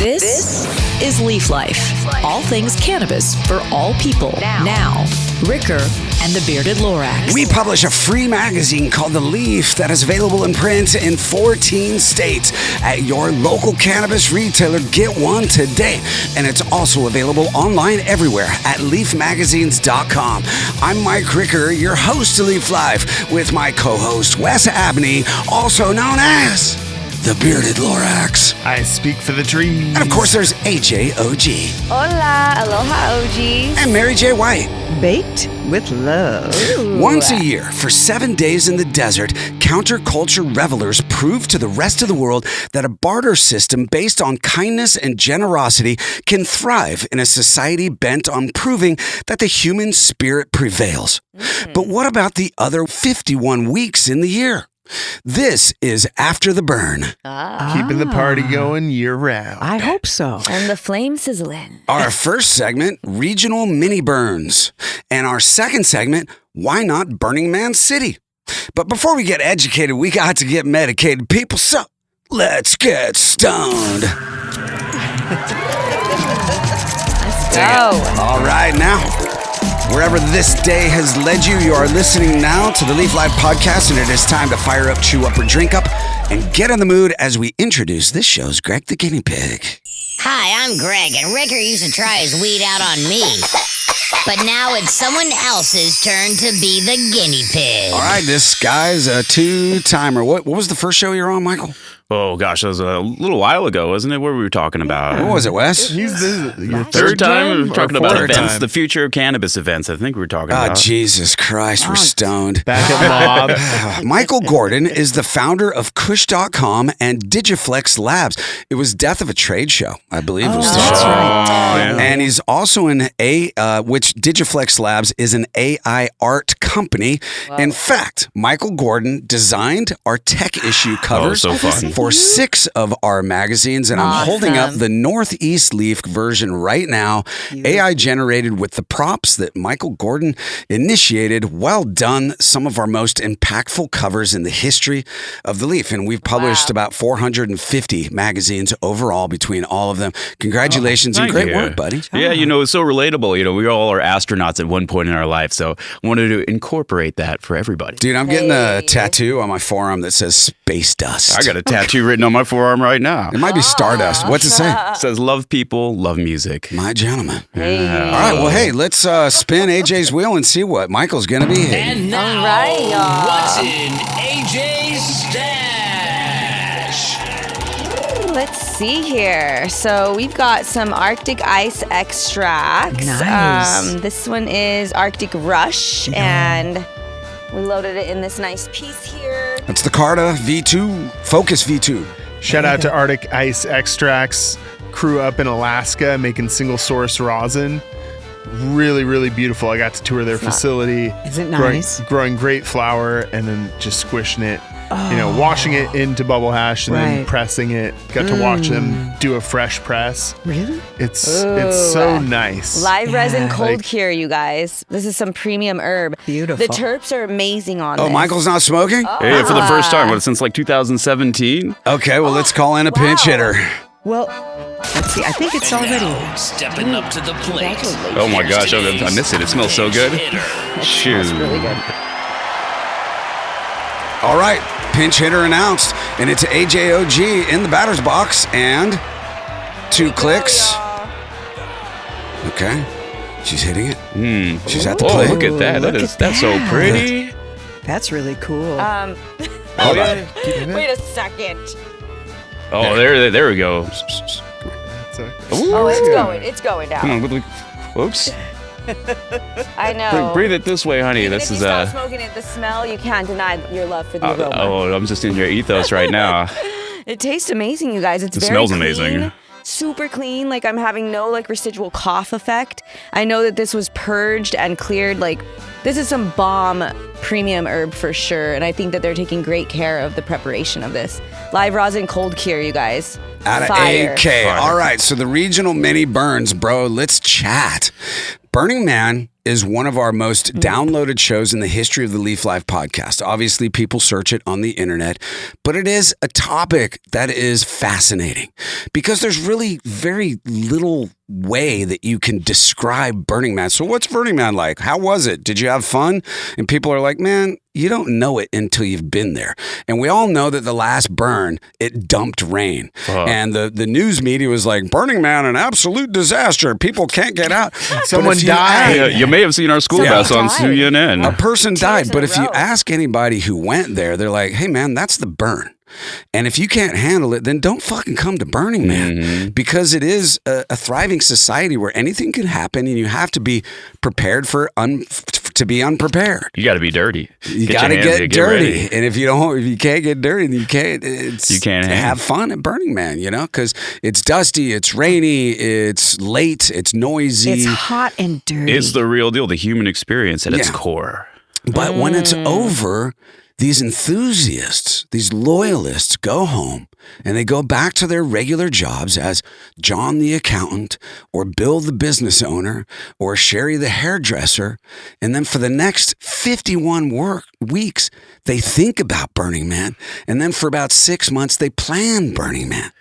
This is Leaf Life. All things cannabis for all people. Now, Ricker and the Bearded Lorax. We publish a free magazine called The Leaf that is available in print in 14 states. At your local cannabis retailer, get one today. And it's also available online everywhere at leafmagazines.com. I'm Mike Ricker, your host of Leaf Life, with my co-host Wes Abney, also known as the Bearded Lorax. I speak for the trees. And of course, there's AJ OG. Hola, aloha OG. And Mary J. White. Baked with love. Ooh. Once a year, for 7 days in the desert, counterculture revelers prove to the rest of the world that a barter system based on kindness and generosity can thrive in a society bent on proving that the human spirit prevails. But what about the other 51 weeks in the year? This is After the Burn. Keeping the party going year round. I hope so. And the flame sizzling. Our first segment, Regional Mini Burns. And our second segment, Why Not Burning Man City? But before we get educated, we got to get medicated, people. So let's get stoned. Let's go. All right, now, wherever this day has led you, you are listening now to the Leaf Live podcast, and it is time to fire up, chew up, or drink up, and get in the mood as we introduce this show's Greg the Guinea Pig. Hi, I'm Greg, and Ricker used to try his weed out on me. But now it's someone else's turn to be the guinea pig. All right, this guy's a two-timer. What was the first show you were on, Michael? Oh, gosh, that was a little while ago, wasn't it? What were we talking about? What was it, Wes? He's the Third time? We were talking about fourth events, time? the future of cannabis events, I think we were talking Oh, about. Jesus Christ, we're stoned. Back at Mob. Michael Gordon is the founder of Kush.com and Digiflex Labs. It was Death of a Trade Show, I believe was the that's show. right. Oh, yeah. And he's also which Digiflex Labs is an AI art company. In fact, Michael Gordon designed our tech issue covers so fun. for 6 of our magazines, and I'm holding up the Northeast Leaf version right now. AI generated with the props that Michael Gordon initiated. Well done. Some of our most impactful covers in the history of the Leaf, and we've published about 450 magazines overall between all of them. Congratulations and Thank great you. work, buddy. Yeah, it's so relatable. We all are astronauts at one point in our life, so I wanted to incorporate that for everybody. Dude, I'm getting a tattoo on my forearm that says Space Dust. I got a tattoo written on my forearm right now. It might be Stardust. What's it say? It says, love people, love music. My gentleman. Hey. All right, well, hey, let's spin AJ's wheel and see what Michael's going to be hitting. And now, All right, y'all. what's in AJ's stash? Let's see here. So we've got some Arctic ice extracts. Nice. This one is Arctic Rush, and we loaded it in this nice piece here. That's the Carta V2, Focus V2. Shout out to Arctic Ice Extracts, crew up in Alaska making single source rosin. Really, really beautiful. I got to tour their facility. Is it nice? Growing great flower and then just squishing it, washing it into bubble hash and then Right. pressing it. Got to watch them do a fresh press. Really? It's so nice. Live resin Yeah. cold cure, you guys. This is some premium herb. Beautiful. The terps are amazing on Oh, this. Michael's not smoking? Hey, for the first time, since like 2017? Okay, well, let's call in a pinch hitter. Well, let's see. I think it's already. Now, stepping up to the plate. Congratulations. Oh my gosh, I missed it. It smells so good. Shoot. Really good. All right, pinch hitter announced, and it's AJOG in the batter's box, and 2 clicks. Okay, she's hitting it. She's at the Oh, plate. look at that. Look That's so at pretty. That's really cool. Oh, yeah. Wait a second. Oh, there we go. Oh, it's going Come down. on, whoops. I know. Breathe it this way, honey. Even This if is you stop smoking it, the smell, you can't deny your love for the aroma. I'm just in your ethos right now. It tastes amazing, you guys. It's It very smells clean, amazing. Super clean. Like, I'm having no residual cough effect. I know that this was purged and cleared. Like, this is some bomb premium herb for sure. And I think that they're taking great care of the preparation of this. Live rosin cold cure, you guys. Out of Fire. AK. All right, so the regional mini burns, bro. Let's chat. Burning Man is one of our most downloaded shows in the history of the Leaf Life podcast. Obviously, people search it on the internet, but it is a topic that is fascinating because there's really very little way that you can describe Burning Man. So what's Burning Man like? How was it? Did you have fun? And people are like, man, you don't know it until you've been there. And we all know that the last burn, it dumped rain. And the news media was like, Burning Man, an absolute disaster. People can't get out. Someone died. Yeah, you may have seen our school bus on CNN. A person died. But if you ask anybody who went there, they're like, hey, man, that's the burn. And if you can't handle it, then don't fucking come to Burning Man because it is a thriving society where anything can happen and you have to be prepared to be unprepared. You got to be dirty. You got to get dirty. And if you can't get dirty, then you can't have fun at Burning Man, because it's dusty, it's rainy, it's late, it's noisy. It's hot and dirty. It's the real deal, the human experience at its core. But when it's over, these enthusiasts, these loyalists go home and they go back to their regular jobs as John the accountant or Bill the business owner or Sherry the hairdresser. And then for the next 51 weeks, they think about Burning Man. And then for about 6 months, they plan Burning Man.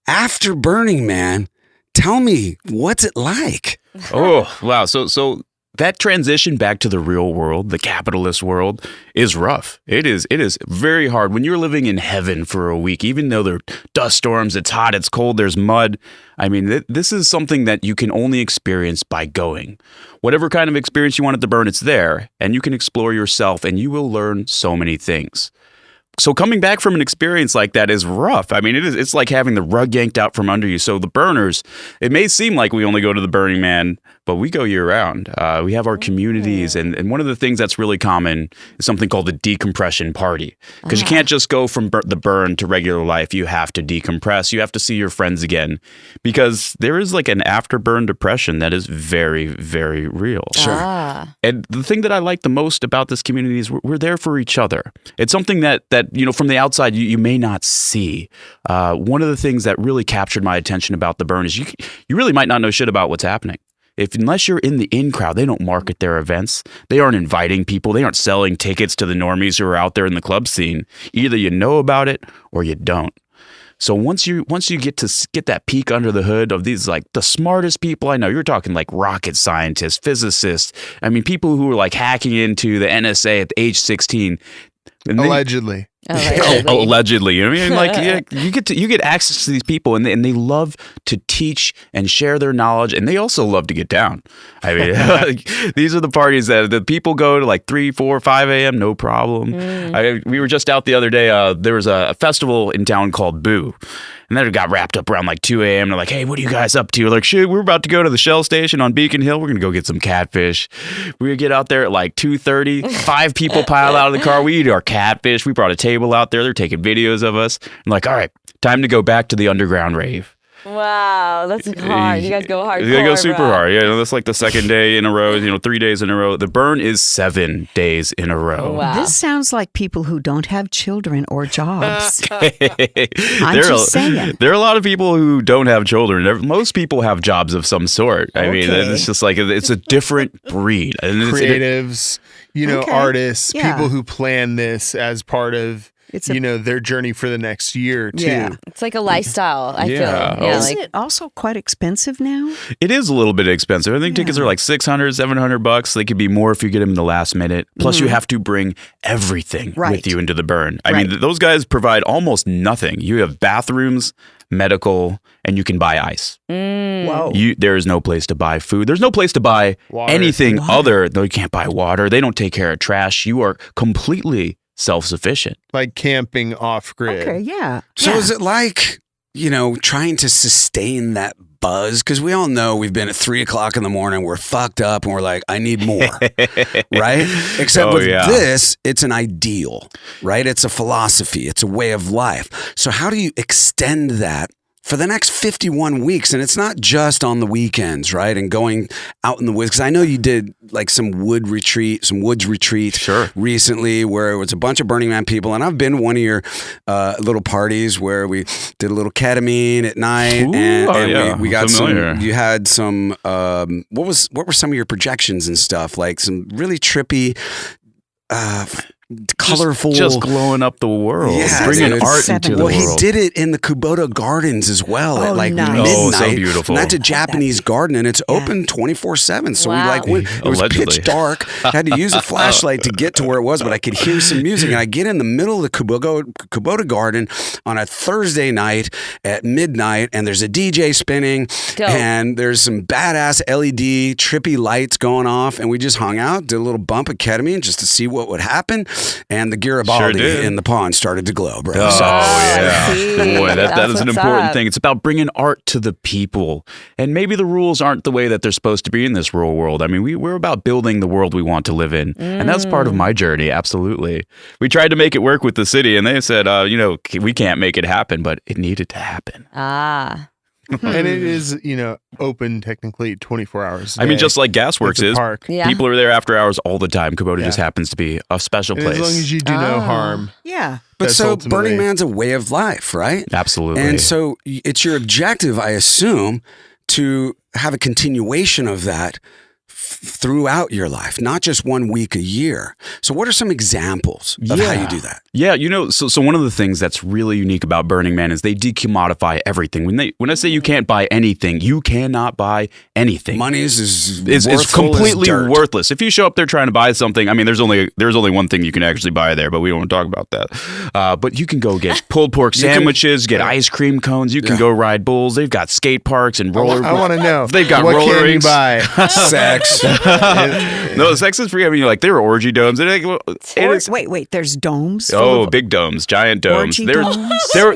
After Burning Man, tell me, what's it like? Oh, wow. So that transition back to the real world, the capitalist world, is rough. It is very hard. When you're living in heaven for a week, even though there are dust storms, it's hot, it's cold, there's mud. I mean, this is something that you can only experience by going. Whatever kind of experience you want at the burn, it's there, and you can explore yourself, and you will learn so many things. So coming back from an experience like that is rough. I mean, it's like having the rug yanked out from under you. So the burners, it may seem like we only go to the Burning Man, but we go year round. We have our communities. And one of the things that's really common is something called the decompression party. Because you can't just go from the burn to regular life. You have to decompress. You have to see your friends again. Because there is like an after-burn depression that is very, very real. Sure. And the thing that I like the most about this community is we're there for each other. It's something that from the outside you may not see. One of the things that really captured my attention about the burn is you really might not know shit about what's happening. Unless you're in the in crowd, they don't market their events. They aren't inviting people. They aren't selling tickets to the normies who are out there in the club scene. Either you know about it or you don't. So once you get to get that peek under the hood of these, like the smartest people I know, you're talking like rocket scientists, physicists. I mean, people who are like hacking into the NSA at age 16. Allegedly. Allegedly, you know what I mean? Like, you get access to these people, and they love to teach and share their knowledge, and they also love to get down. I mean, these are the parties that the people go to like 3, 4, 5 a.m. No problem. We were just out the other day. There was a festival in town called Boo. And then it got wrapped up around like 2 a.m. They're like, hey, what are you guys up to? We're like, shit, we're about to go to the Shell station on Beacon Hill. We're going to go get some catfish. We get out there at like 2:30. 5 people pile out of the car. We eat our catfish. We brought a table out there. They're taking videos of us. I'm like, all right, time to go back to the underground rave. Wow, that's hard. You guys go hard. They go super hard. Yeah, that's like the second day in a row, 3 days in a row. The burn is 7 days in a row. Wow. This sounds like people who don't have children or jobs. I'm just saying. There are a lot of people who don't have children. Most people have jobs of some sort. I mean, it's just like, it's a different breed. Creatives, artists, people who plan this as part of their journey for the next year too. Yeah. It's like a lifestyle, I feel. Yeah, isn't it also quite expensive now? It is a little bit expensive. I think tickets are like $600, $700. They could be more if you get them in the last minute. Plus you have to bring everything with you into the burn. I mean, those guys provide almost nothing. You have bathrooms, medical, and you can buy ice. Whoa. There is no place to buy food. There's no place to buy anything other. Though you can't buy water. They don't take care of trash. You are completely self-sufficient. Like camping off-grid. Okay, yeah. So is it like, trying to sustain that buzz? Because we all know we've been at 3 o'clock in the morning, we're fucked up, and we're like, I need more, right? Except with this, it's an ideal, right? It's a philosophy. It's a way of life. So how do you extend that for the next 51 weeks, and it's not just on the weekends, right? And going out in the woods, because I know you did like some woods retreat recently where it was a bunch of Burning Man people, and I've been to one of your little parties where we did a little ketamine at night. Ooh, we got familiar. you had some, what were some of your projections and stuff? Like some really trippy, colorful, just glowing up the world, yeah, bringing art into the world. He did it in the Kubota Gardens as well at like nice. midnight. Oh, so beautiful. And that's a Japanese garden, and it's open 24/7. So we went. It was Allegedly. pitch dark. I had to use a flashlight to get to where it was, but I could hear some music. And I get in the middle of the Kubota Garden on a Thursday night at midnight, and there's a DJ spinning, and there's some badass LED trippy lights going off, and we just hung out, did a little bump of ketamine just to see what would happen. And the Garibaldi in the pond started to glow, bro. Oh, yeah. see. Boy, that is an That's important what's up. thing. It's about bringing art to the people. And maybe the rules aren't the way that they're supposed to be in this real world. I mean, we're about building the world we want to live in. And that's part of my journey, absolutely. We tried to make it work with the city, and they said, we can't make it happen, but it needed to happen. And it is, open technically 24 hours. I mean, just like Gasworks is. Park. Yeah. People are there after hours all the time. Kubota just happens to be a special And place. as long as you do no harm. Yeah. But That's so ultimately- Burning Man's a way of life, right? Absolutely. And so it's your objective, I assume, to have a continuation of that throughout your life, not just 1 week a year. So what are some examples of how you do that? Yeah, so one of the things that's really unique about Burning Man is they decommodify everything. When I say you can't buy anything, you cannot buy anything. Money is completely dirt. worthless. If you show up there trying to buy something, I mean, there's only one thing you can actually buy there, but we don't want to talk about that. But you can go get pulled pork sandwiches, get ice cream cones. You can go ride bulls. They've got skate parks and roller. I want to know. They've got what roller can rinks. you buy? Sex. No, sex is free. I mean, like there were orgy domes. Wait, there's domes? Oh, big domes, giant domes. Orgy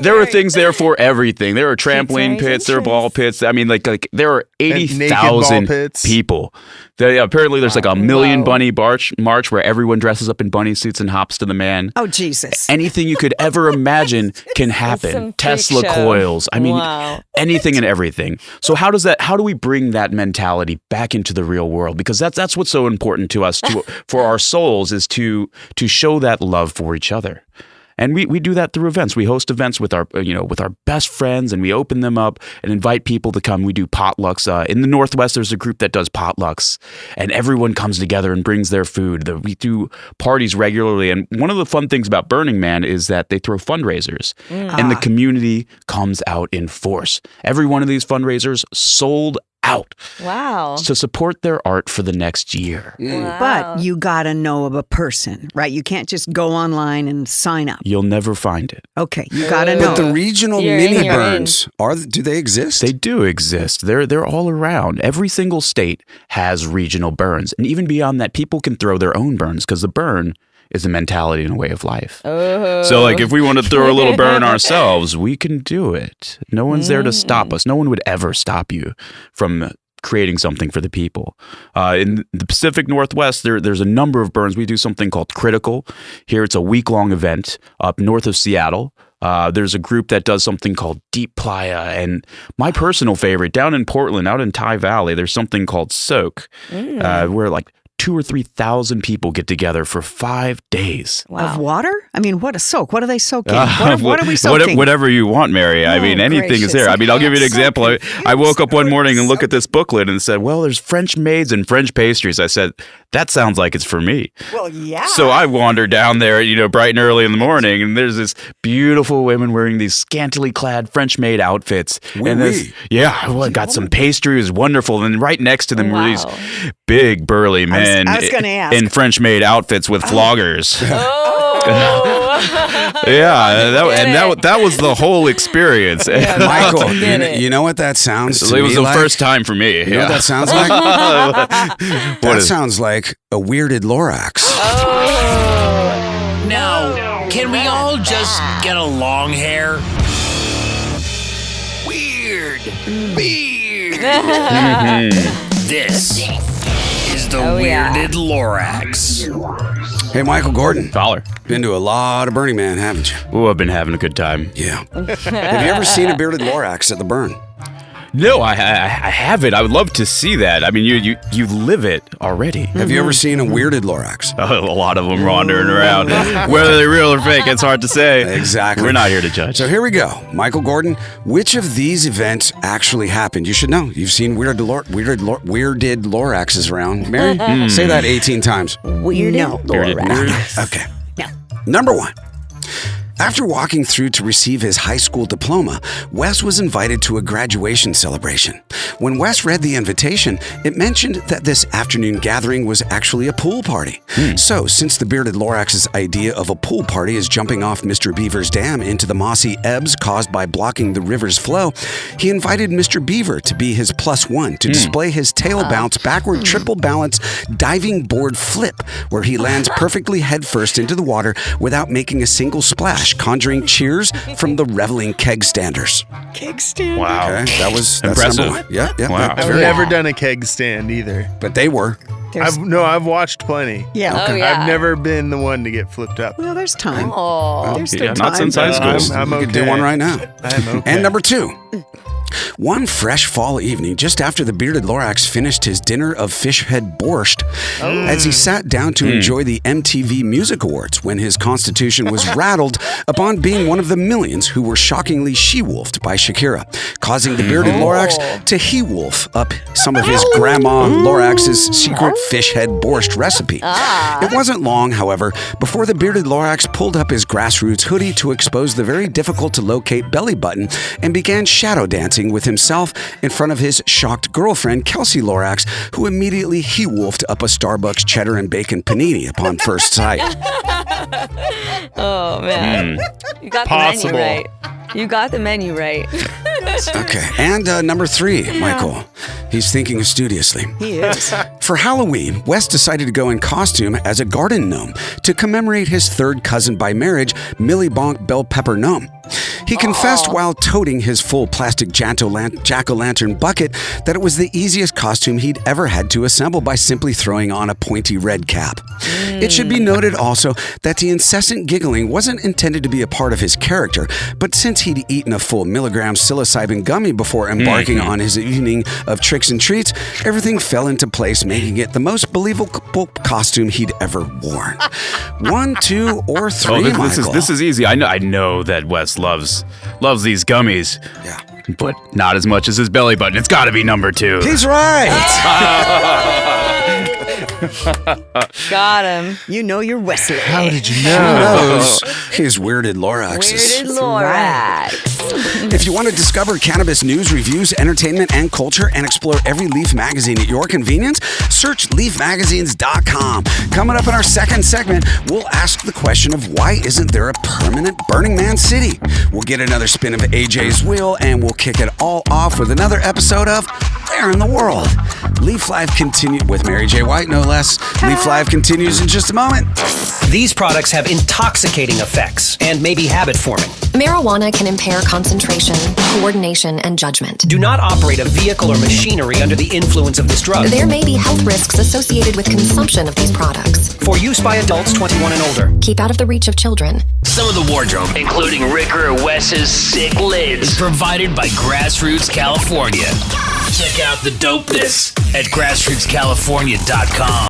There were things there for everything. There were trampoline pits, there were ball pits. I mean, like there are 80,000 people. Apparently, there's like a million bunny march where everyone dresses up in bunny suits and hops to the man. Oh, Jesus. Anything you could ever imagine can some happen. freak Tesla show. coils. I mean, Wow. anything and everything. So how do we bring that mentality back into the real world? Because that's what's so important to us, for our souls, is to show that love for each other. And we do that through events. We host events with our best friends, and we open them up and invite people to come. We do potlucks. In the Northwest, there's a group that does potlucks, and everyone comes together and brings their food. We do parties regularly. And one of the fun things about Burning Man is that they throw fundraisers, and the community comes out in force. Every one of these fundraisers sold out. Wow. To support their art for the next year. Wow. But you got to know of a person, right? You can't just go online and sign up. You'll never find it. Okay, you got to know. But the regional You're mini in, you're burns, do they exist? They do exist. They're all around. Every single state has regional burns. And even beyond that, people can throw their own burns, because the burn is a mentality and a way of life. Oh. So like if we want to throw a little burn ourselves, we can do it. No one's there to stop us. No one would ever stop you from creating something for the people. In the Pacific Northwest, there's a number of burns. We do something called Critical. Here it's a week-long event up north of Seattle. There's a group that does something called Deep Playa. And my personal favorite, down in Portland, out in Ty Valley, there's something called Soak, where like 2,000 or 3,000 people get together for 5 days. Of water? I mean, what a soak. What are they soaking? What are we soaking? Whatever you want, Mary. I mean, anything is there. I mean, I'll give you an example. I woke up one morning and looked at this booklet and said, well, there's French maids and French pastries. I said, that sounds like it's for me. Well, yeah. So I wandered down there, bright and early in the morning, and there's this beautiful women wearing these scantily clad French maid outfits. And this, I got some pastry. It was wonderful. And right next to them were these big burly men I was gonna ask. in French maid outfits with floggers. That was the whole experience. Michael, you know what that sounds to it was me the like? first time for me. You know what that sounds like? That sounds like a weirded Lorax. Now, can we all just get a long hair? Weird. This is the Weirded Lorax. Hey, Michael Gordon. Fowler. Been to a lot of Burning Man, haven't you? Oh, I've been having a good time. Yeah. Have you ever seen a bearded Lorax at the burn? No, I haven't. I would love to see that. I mean, you live it already. Have you ever seen a weirded Lorax? A lot of them wandering around. Whether they're real or fake, it's hard to say. Exactly. We're not here to judge. So here we go. Michael Gordon, which of these events actually happened? You should know. You've seen weirded Loraxes around. Mary, say that 18 times. Weirded Lorax. Okay. Number 1. After walking through to receive his high school diploma, Wes was invited to a graduation celebration. When Wes read the invitation, it mentioned that this afternoon gathering was actually a pool party. So, since the bearded Lorax's idea of a pool party is jumping off Mr. Beaver's dam into the mossy ebbs caused by blocking the river's flow, he invited Mr. Beaver to be his +1 to display his tail bounce backward triple balance diving board flip, where he lands perfectly headfirst into the water without making a single splash, conjuring cheers from the reveling keg standers. Keg stand. Wow. Okay, that's impressive. number 1. Yeah. Wow. I've never done a keg stand either. But they were. I've watched plenty. Yeah. Oh, yeah. I've never been the one to get flipped up. Well, there's time. Oh. There's still Yeah, time. not since high school. I'm We okay. could do one right now. I'm okay. And number 2. One fresh fall evening, just after the bearded Lorax finished his dinner of fish head borscht, as he sat down to enjoy the MTV Music Awards when his constitution was rattled upon being one of the millions who were shockingly she-wolfed by Shakira, causing the bearded Lorax to he-wolf up some of his grandma Lorax's secret fish head borscht recipe. It wasn't long, however, before the bearded Lorax pulled up his grassroots hoodie to expose the very difficult-to-locate belly button and began shadow dancing with himself in front of his shocked girlfriend, Kelsey Lorax, who immediately he-wolfed up a Starbucks cheddar and bacon panini upon first sight. Oh, man. You got Possible. the menu right. You got the menu right. Okay, and number 3, Michael. He's thinking studiously. He is. For Halloween, Wes decided to go in costume as a garden gnome to commemorate his third cousin by marriage, Millie Bonk Bell Pepper Gnome. He confessed while toting his full plastic jack-o'-lantern bucket that it was the easiest costume he'd ever had to assemble by simply throwing on a pointy red cap. It should be noted also that the incessant giggling wasn't intended to be a part of his character, but since he'd eaten a full milligram psilocybin gummy before embarking on his evening of tricks and treats, everything fell into place, making it the most believable costume he'd ever worn. 1, 2, or 3, Michael. This is easy. I know that Wes loves these gummies. Yeah. But not as much as his belly button. It's got to be number 2. He's right. Got him. You know you're Wesley. How did you Who know? knows? His weirded Loraxes. Weirded Lorax. If you want to discover cannabis news, reviews, entertainment, and culture, and explore every Leaf magazine at your convenience, search leafmagazines.com. Coming up in our second segment, we'll ask the question of why isn't there a permanent Burning Man city? We'll get another spin of AJ's wheel, and we'll kick it all off with another episode of Where in the World? Leaf Live continues with Mary J. White, no less. Leaf Live continues in just a moment. These products have intoxicating effects and may be habit-forming. Marijuana can impair concentration, coordination, and judgment. Do not operate a vehicle or machinery under the influence of this drug. There may be health risks associated with consumption of these products. For use by adults 21 and older. Keep out of the reach of children. Some of the wardrobe, including Ricker or Wes's sick lids, is provided by Grassroots California. Check out the dopeness at grassrootscalifornia.com.